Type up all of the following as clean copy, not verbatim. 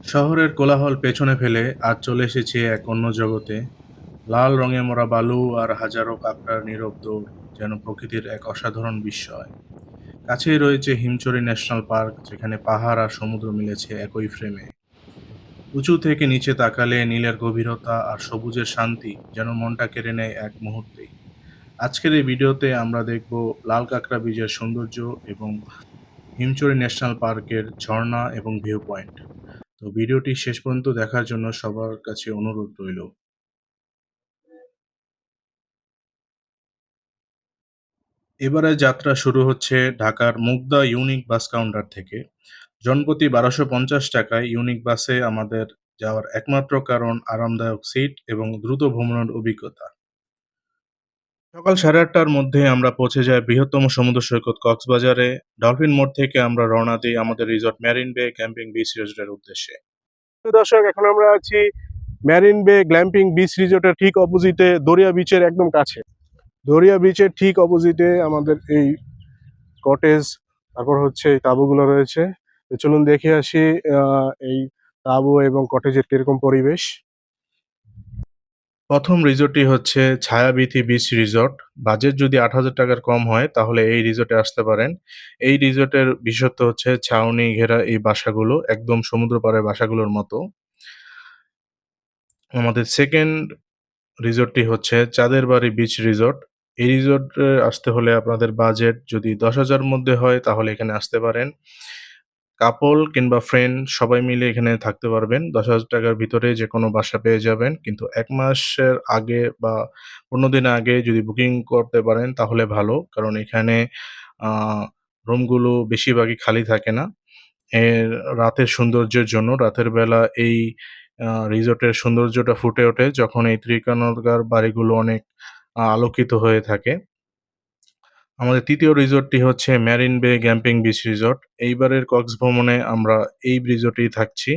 শহরের কোলাহল পেছনে ফেলে আজ চলে এসেছি এক অন্য জগতে। লাল রঙে মোড়া বালু আর হাজারো কাঁকড়ার নীরব দৌড় যেন প্রকৃতির এক অসাধারণ বিস্ময়। কাছেই রয়েছে হিমছড়ি ন্যাশনাল পার্ক, যেখানে পাহাড় আর সমুদ্র মিলেছে একই ফ্রেমে। উঁচু থেকে নিচে তাকালে নীলের গভীরতা আর সবুজের শান্তি যেন মনটা কেড়ে নেয় এক মুহূর্তেই। আজকের এই ভিডিওতে আমরা দেখব লাল কাঁকড়া বীচের সৌন্দর্য এবং হিমছড়ি ন্যাশনাল পার্কের ঝর্ণা এবং ভিউ পয়েন্ট। তো ভিডিওটি শেষ পর্যন্ত দেখার জন্য সবার কাছে অনুরোধ রইল। এবারে যাত্রা শুরু হচ্ছে ঢাকার মুগদা ইউনিক বাস কাউন্টার থেকে। জনপ্রতি ১২৫০ টাকায় ইউনিক বাসে আমাদের যাওয়ার একমাত্র কারণ আরামদায়ক সিট এবং দ্রুত ভ্রমণের অভিজ্ঞতা। সকাল ৮:৩০টার মধ্যে আমরা পৌঁছে যাই বৃহত্তম সমুদ্র সৈকত কক্সবাজারে। ডলফিন মোড় থেকে আমরা রওনা দিই আমাদের রিসর্ট মেরিন বে ক্যাম্পিং বিচ রিসোর্টের উদ্দেশ্যে। দর্শক, এখন আমরা আছি মেরিন বে গ্ল্যাম্পিং বিচ রিসোর্টের ঠিক অপোজিটে, দরিয়া বিচের একদম কাছে। দরিয়া বিচের ঠিক অপোজিটে আমাদের এই কটেজ, তারপর হচ্ছে এই তাঁবুগুলো রয়েছে। তো চলুন দেখে আসি এই তাঁবু এবং কটেজের কিরকম পরিবেশ। প্রথম রিসোর্টটি হচ্ছে ছায়াবীথি বিচ রিসোর্ট। বাজেট যদি ৮,০০০ টাকার কম হয় তাহলে এই রিসোর্টে আসতে পারেন। এই রিসোর্টের বিশেষত্ব হচ্ছে ছাউনি ঘেরা এই বাসাগুলো একদম সমুদ্র পাড়ের বাসাগুলোর মতো। আমাদের সেকেন্ড রিসোর্টটি হচ্ছে চাঁদের বাড়ি বিচ রিসোর্ট। এই রিসোর্টে আসতে হলে আপনাদের বাজেট যদি ১০,০০০ মধ্যে হয় তাহলে এখানে আসতে পারেন। কাপল কিংবা ফ্রেন্ড সবাই মিলে এখানে থাকতে পারবেন। ১০,০০০ টাকার ভিতরে যেকোনো বাসা পেয়ে যাবেন। কিন্তু ১ মাসের আগে বা ১৫ দিন আগে যদি বুকিং করতে পারেন তাহলে ভালো। কারণ এখানে আ রুমগুলো বেশিরভাগই খালি থাকে না। এর রাতের সৌন্দর্যের জন্য রাতের বেলা এই রিসোর্টের সৌন্দর্যটা ফুটে ওঠে যখন এই ত্রিকোণাকার বাড়িগুলো অনেক আলোকিত হয়ে থাকে। আমাদের ৩য় রিসোর্টটি হচ্ছে মেরিন বে ক্যাম্পিং বিচ রিসোর্ট। এইবারের কক্স ভ্রমণে আমরা এই রিসোর্টেই থাকছি।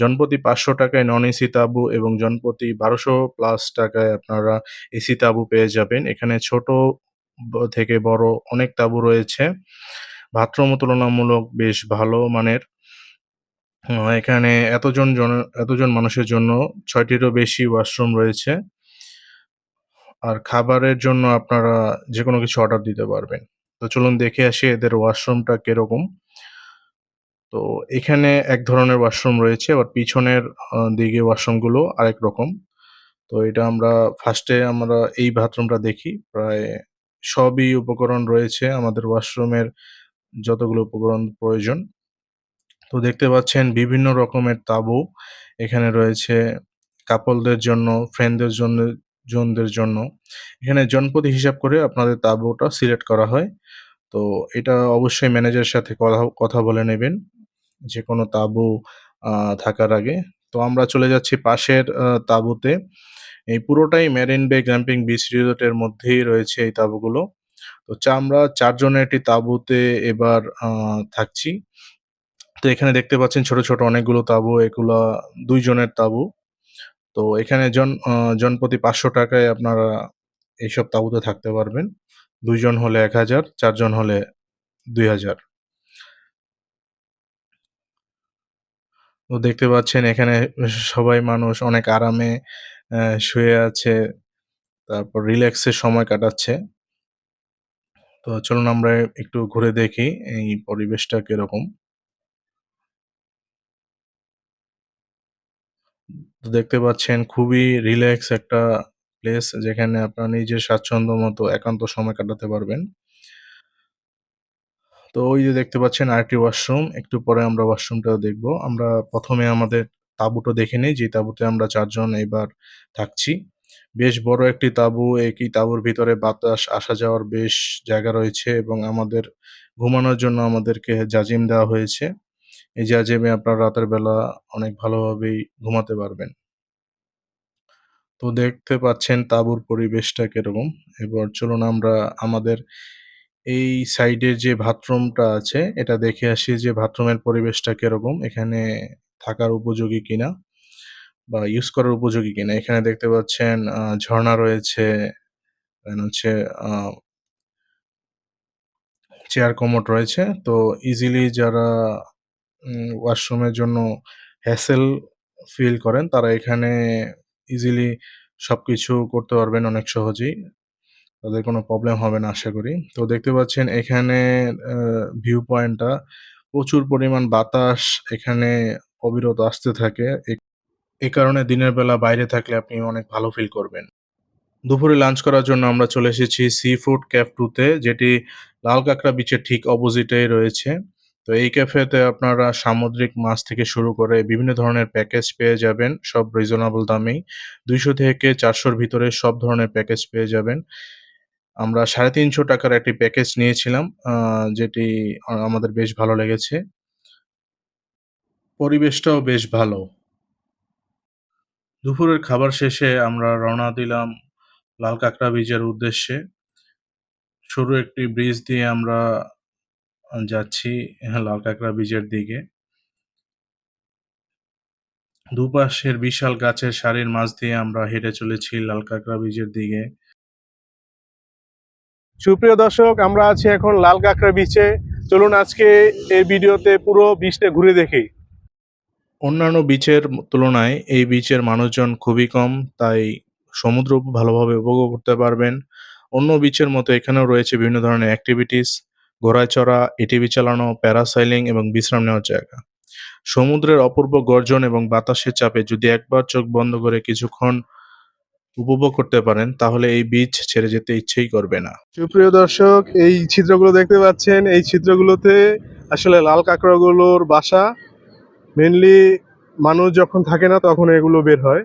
জনপ্রতি ৳৫০০ নন এসি তাঁবু এবং জনপ্রতি ১২০০ প্লাস টাকায় আপনারা এসি তাঁবু পেয়ে যাবেন। এখানে ছোট থেকে বড় অনেক তাঁবু রয়েছে। বাথরুমও তুলনামূলক বেশ ভালো মানের। এখানে এতজন মানুষের জন্য ৬ টিরও বেশি ওয়াশরুম রয়েছে। আর খাবারের জন্য আপনারা যেকোনো কিছু অর্ডার দিতে পারবেন। তো চলুন দেখে আসি এদের ওয়াশরুমটা কিরকম। তো এখানে এক ধরনের ওয়াশরুম রয়েছে, আবার পিছনের দিকে ওয়াশরুমগুলো আরেক রকম। তো এটা আমরা ফার্স্টে আমরা এই বাথরুমটা দেখি। প্রায় সবই উপকরণ রয়েছে আমাদের ওয়াশরুমের যতগুলো উপকরণ প্রয়োজন। তো দেখতে পাচ্ছেন বিভিন্ন রকমের তাঁবু এখানে রয়েছে কাপলদের জন্য, ফ্রেন্ডদের জনদের জন্য। এখানে জনপ্রতি হিসাব করে আপনাদের তাঁবুটা সিলেক্ট করা হয়। তো এটা অবশ্যই ম্যানেজারের সাথে কথা বলে নেবেন যেকোনো তাঁবু আ থাকার আগে। তো আমরা চলে যাচ্ছি পাশের তাঁবুতে। এই পুরোটাই মেরিন বে ক্যাম্পিং বিচ রিসোর্টের মধ্যেই রয়েছে এই তাঁবুগুলো। তো আমরা ৪ জনের একটি তাঁবুতে এবার থাকছি। তো এখানে দেখতে পাচ্ছেন ছোট, ছোট অনেকগুলো তাঁবু, এগুলা ২ জনের তাঁবু। তো এখানে জনপ্রতি ৳৫০০ য় আপনারা এইসব তাঁবুতে থাকতে পারবেন। ২ জন হলে ১,০০০, ৪ জন হলে ২,০০০। তো দেখতে পাচ্ছেন এখানে সবাই মানুষ অনেক আরামে শুয়ে আছে, তারপর রিল্যাক্সে সময় কাটাচ্ছে। তো চলুন আমরা একটু ঘুরে দেখি এই পরিবেশটা কিরকম। তো দেখতে পাচ্ছেন খুবই রিল্যাক্স একটা প্লেস, যেখানে আপনার নিজের স্বাচ্ছন্দ্য মতো একান্ত সময় কাটাতে পারবেন। তো ওই যে দেখতে পাচ্ছেন আরেকটি ওয়াশরুম। একটু পরে আমরা ওয়াশরুমটাও দেখব। আমরা ১ম এ আমাদের তাঁবুটা দেখে নেই, যে তাঁবুতে আমরা ৪ জন এবার থাকছি। বেশ বড় একটি তাঁবু। একই তাঁবুর ভিতরে বাতাস আসা যাওয়ার বেশ জায়গা রয়েছে এবং আমাদের ঘুমানোর জন্য আমাদেরকে জাজিম দেওয়া হয়েছে। এই জাজিমে আপনারা রাতের বেলা অনেক ভালোভাবেই ঘুমাতে পারবেন। তো দেখতে পাচ্ছেন তাঁবুর পরিবেশটা কিরকম। এবার চলুন আমরা আমাদের এই সাইডের যে বাথরুমটা আছে এটা দেখে আসি যে বাথরুমের পরিবেশটা কিরকম। এখানে থাকার উপযোগী কিনা বা ইউজ করার উপযোগী কিনা। এখানে দেখতে পাচ্ছেন ঝর্ণা রয়েছে, দেন হচ্ছে আ চেয়ার কমোড রয়েছে। তো ইজিলি যারা ওয়াশরুমের জন্য হ্যাসেল ফিল করেন তারা এখানে ইজিলি সবকিছু করতে পারবেন অনেক সহজেই। তাদের কোনো প্রবলেম হবে না আশা করি। তো দেখতে পাচ্ছেন এখানে ভিউ পয়েন্টটা প্রচুর পরিমাণ বাতাস এখানে অবিরত আসতে থাকে। এ কারণে দিনের বেলা বাইরে থাকলে আপনি অনেক ভালো ফিল করবেন। দুপুরে লাঞ্চ করার জন্য আমরা চলে এসেছি সি ফুড ক্যাফ 2 তে, যেটি লাল কাঁকড়া বিচের ঠিক অপোজিটেই রয়েছে। তো এই ক্যাফেতে আপনারা সামুদ্রিক মাছ থেকে শুরু করে বিভিন্ন ধরনের প্যাকেজ পেয়ে যাবেন, সব রিজনেবল দামেই। ২০০ থেকে ৪০০ র ভিতরে সব ধরনের প্যাকেজ পেয়ে যাবেন। আমরা ৳৩৫০ র একটি প্যাকেজ নিয়েছিলাম, যেটি আমাদের বেশ ভালো লেগেছে। পরিবেশটাও বেশ ভালো। দুপুরের খাবার শেষে আমরা রওনা দিলাম লাল কাঁকড়া বিচের উদ্দেশ্যে। সরু একটি ব্রিজ দিয়ে আমরা যাচ্ছি লাল কাঁকড়া বিচের দিকে। দুপাশের বিশাল গাছের সারির মাঝ দিয়ে আমরা হেঁটে চলেছি লাল কাঁকড়া বিচের দিকে। সুপ্রিয় দর্শক, আমরা আছি এখন লাল কাঁকড়া বিচে। চলুন আজকে এই ভিডিওতে পুরো বিচটা ঘুরে দেখি। অন্যান্য বিচের তুলনায় এই বিচের মানুষজন খুবই কম, তাই সমুদ্র ভালোভাবে উপভোগ করতে পারবেন। অন্য বিচের মতো এখানেও রয়েছে বিভিন্ন ধরনের অ্যাক্টিভিটিস, ঘোড়ায় চড়া, এটিভি চালানো, প্যারাসাইলিং এবং বিশ্রাম নেওয়ার জায়গা। সমুদ্রের অপূর্ব গর্জন এবং বাতাসের চাপে যদি একবার চোখ বন্ধ করে কিছুক্ষণ উপভোগ করতে পারেন, তাহলে এই বিচ ছেড়ে যেতে ইচ্ছেই করবে না। সুপ্রিয় দর্শক, এই ছিদ্রগুলো দেখতে পাচ্ছেন, এই ছিদ্রগুলোতে আসলে লাল কাঁকড়াগুলোর বাসা। মেনলি মানুষ যখন থাকে না তখন এগুলো বের হয়।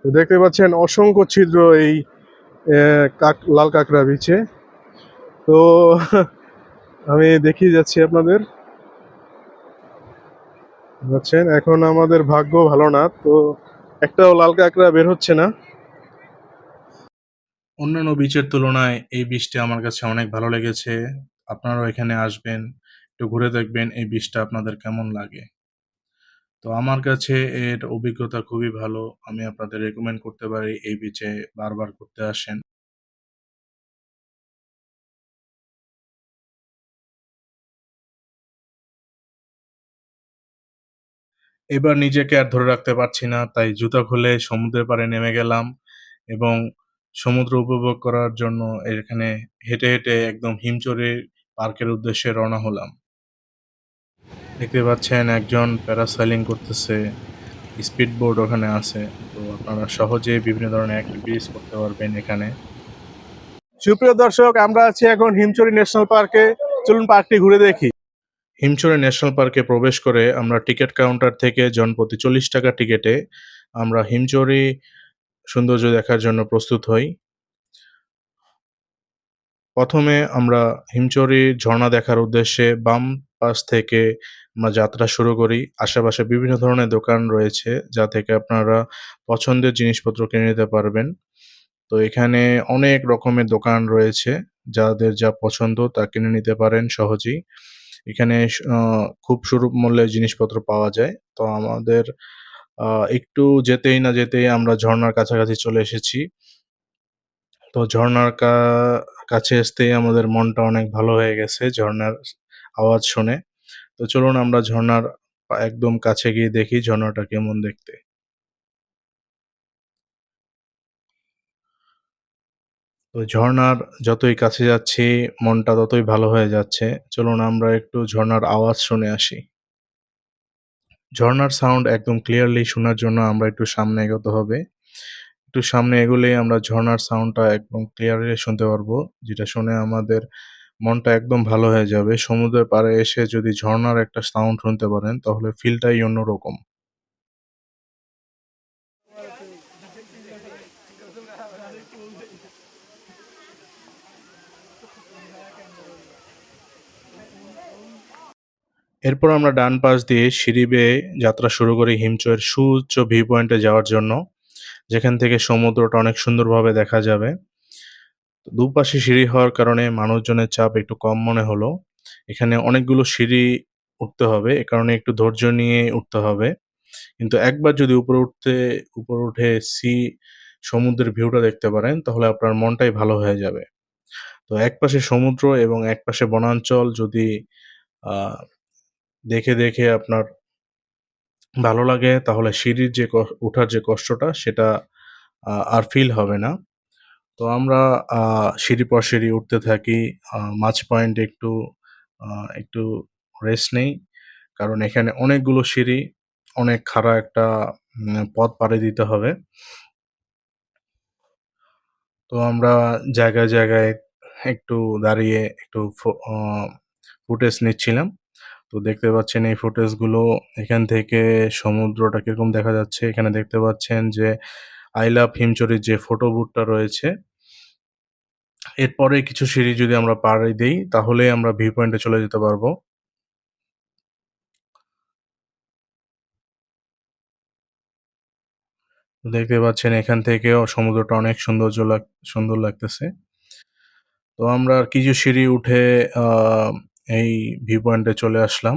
তো দেখতে পাচ্ছেন অসংখ্য ছিদ্র এই লাল কাঁকড়া বিচে। তো আমি দেখিয়ে যাচ্ছি আপনাদের। বুঝছেন, এখন আমাদের ভাগ্য ভালো না, তো একটাও লাল কাঁকড়া বের হচ্ছে না। অন্যান্য বিচের তুলনায় এই বিচটি আমার কাছে অনেক ভালো লেগেছে। আপনারাও এখানে আসবেন, একটু ঘুরে দেখবেন এই বিচটা আপনাদের কেমন লাগে। তো আমার কাছে এর অভিজ্ঞতা খুবই ভালো। আমি আপনাদের রেকমেন্ড করতে পারি এই বিচে বারবার ঘুরতে আসেন। এবার নিজেকে আর ধরে রাখতে পারছি না, তাই জুতা খুলে সমুদ্রের পাড়ে নেমে গেলাম এবং সমুদ্র উপভোগ করার জন্য এখানে হেঁটে, হেঁটে একদম হিমছড়ি পার্কের উদ্দেশ্যে রওনা হলাম। দেখতে পাচ্ছেন একজন প্যারাসেলিং করতেছে, স্পিড বোর্ড ওখানে আছে। তো আপনারা সহজেই বিভিন্ন ধরনের এক্টিভিটিস করতে পারবেন এখানে। সুপ্রিয় দর্শক, আমরা আছি এখন হিমছড়ি ন্যাশনাল পার্কে। চলুন পার্কটি ঘুরে দেখি। হিমছড়ি ন্যাশনাল পার্কে প্রবেশ করে আমরা টিকেট কাউন্টার থেকে জনপ্রতি ৳৪০ টিকেটে আমরা হিমছড়ি সৌন্দর্য দেখার জন্য প্রস্তুত হই। প্রথমে আমরা হিমছড়ির ঝর্ণা দেখার উদ্দেশ্যে বাম পাশ থেকে আমরা যাত্রা শুরু করি। আশেপাশে বিভিন্ন ধরনের দোকান রয়েছে, যা থেকে আপনারা পছন্দের জিনিসপত্র কিনে নিতে পারবেন। তো এখানে অনেক রকমের দোকান রয়েছে, যাদের যা পছন্দ তা কিনে নিতে পারেন সহজেই। এখানে খুব সুলভ মূল্যে জিনিসপত্র পাওয়া যায়। তো আমাদের আ একটু যেতেই না যেতেই আমরা ঝর্ণার কাছাকাছি চলে এসেছি। তো ঝর্ণার কাছে আসতেই আমাদের মনটা অনেক ভালো হয়ে গেছে ঝর্ণার আওয়াজ শুনে। তো চলুন আমরা ঝর্ণার একদম কাছে গিয়ে দেখি ঝর্ণাটা কেমন দেখতে। তো ঝর্ণার যতই কাছে যাচ্ছি মনটা ততই ভালো হয়ে যাচ্ছে। চলুন আমরা একটু ঝর্ণার আওয়াজ শুনে আসি। ঝর্ণার সাউন্ড একদম ক্লিয়ারলি শোনার জন্য আমরা একটু সামনে এগোতে হবে। একটু সামনে এগোলেই আমরা ঝর্ণার সাউন্ডটা একদম ক্লিয়ারলি শুনতে পারবো, যেটা শুনে আমাদের মনটা একদম ভালো হয়ে যাবে। সমুদ্রের পাড়ে এসে যদি ঝর্ণার একটা সাউন্ড শুনতে পারেন, তাহলে ফিলটাই অন্যরকম। এরপর আমরা ডান পাশ দিয়ে সিঁড়ি বেয়ে যাত্রা শুরু করি হিমচরের সুউচ্চ ভিউ পয়েন্টে যাওয়ার জন্য, যেখান থেকে সমুদ্রটা অনেক সুন্দরভাবে দেখা যাবে। দুপাশে সিঁড়ি হওয়ার কারণে মানুষজনের চাপ একটু কম মনে হলো। এখানে অনেকগুলো সিঁড়ি উঠতে হবে, এ কারণে একটু ধৈর্য নিয়ে উঠতে হবে। কিন্তু একবার যদি উপরে উঠে সমুদ্রের ভিউটা দেখতে পারেন, তাহলে আপনার মনটাই ভালো হয়ে যাবে। তো একপাশে সমুদ্র এবং একপাশে বনাঞ্চল যদি আ দেখে, দেখে আপনার ভালো লাগে তাহলে সিঁড়ির যে ওঠার যে কষ্টটা সেটা আর ফিল হবে না। তো আমরা আ সিঁড়ির পর সিঁড়ি উঠতে থাকি। মাঝ পয়েন্টে আ একটু রেস্ট নেই। কারণ এখানে অনেকগুলো সিঁড়ি, অনেক খাড়া একটা পথ পাড়ি দিতে হবে। তো আমরা জায়গায়, জায়গায় একটু দাঁড়িয়ে একটু ফুটেজ নিচ্ছিলাম। তো দেখতে পাচ্ছেন এই ফুটেজগুলো এখান থেকে সমুদ্রটা কিরকম দেখা যাচ্ছে। এখানে দেখতে পাচ্ছেন যে আই লাভ হিমচরির যে ফটো বুথটা রয়েছে, এরপরে কিছু সিঁড়ি যদি আমরা পাড়ি দেই তাহলেই আমরা ভিউ পয়েন্টে চলে যেতে পারবো। দেখতে পাচ্ছেন এখান থেকেও সমুদ্রটা অনেক সুন্দর লাগতেছে। তো আমরা আর কিছু সিঁড়ি উঠে আ এই ভিউ পয়েন্টে চলে আসলাম।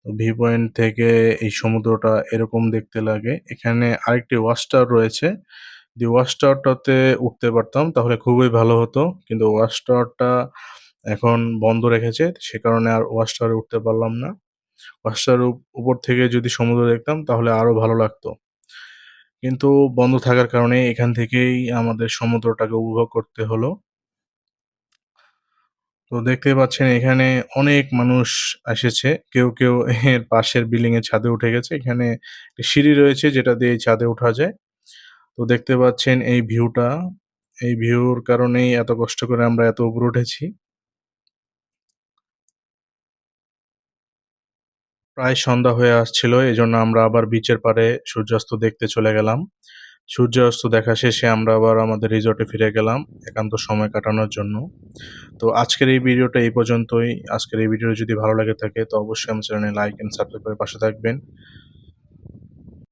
তো ভিউ পয়েন্ট থেকে এই সমুদ্রটা এরকম দেখতে লাগে। এখানে আরেকটি ওয়াচ টাওয়ার রয়েছে। যদি ওয়াচ টাওয়ারটাতে উঠতে পারতাম তাহলে খুবই ভালো হতো। কিন্তু ওয়াচ টাওয়ারটা এখন বন্ধ রেখেছে। সে কারণে আর ওয়াচ টাওয়ারে উঠতে পারলাম না। ওয়াচ টাওয়ারের উপর থেকে যদি সমুদ্র দেখতাম তাহলে আরো ভালো লাগতো। কিন্তু বন্ধ থাকার কারণে এখান থেকেই আমাদের সমুদ্রটাকে উপভোগ করতে হলো। তো দেখতে পাচ্ছেন এখানে অনেক মানুষ এসেছে। কেউ এর পাশের বিল্ডিং এর ছাদে উঠে গেছে। এখানে একটি সিঁড়ি রয়েছে যেটা দিয়ে এই ছাদে ওঠা যায়। তো দেখতে পাচ্ছেন এই ভিউটা, এই ভিউর কারণেই এত কষ্ট করে আমরা এত উপরে উঠেছি। প্রায় সন্ধ্যা হয়ে আসছিল। এজন্য আমরা আবার বিচের পাড়ে সূর্যাস্ত দেখতে চলে গেলাম। সূর্যাস্ত দেখা শেষে আমরা আবার আমাদের রিসর্টে ফিরে গেলাম একান্ত সময় কাটানোর জন্য। তো আজকের এই ভিডিওটা এই পর্যন্তই। আজকের এই ভিডিও যদি ভালো লেগে থাকে তো অবশ্যই আমার চ্যানেলে লাইক এন্ড সাবস্ক্রাইব করে পাশে থাকবেন।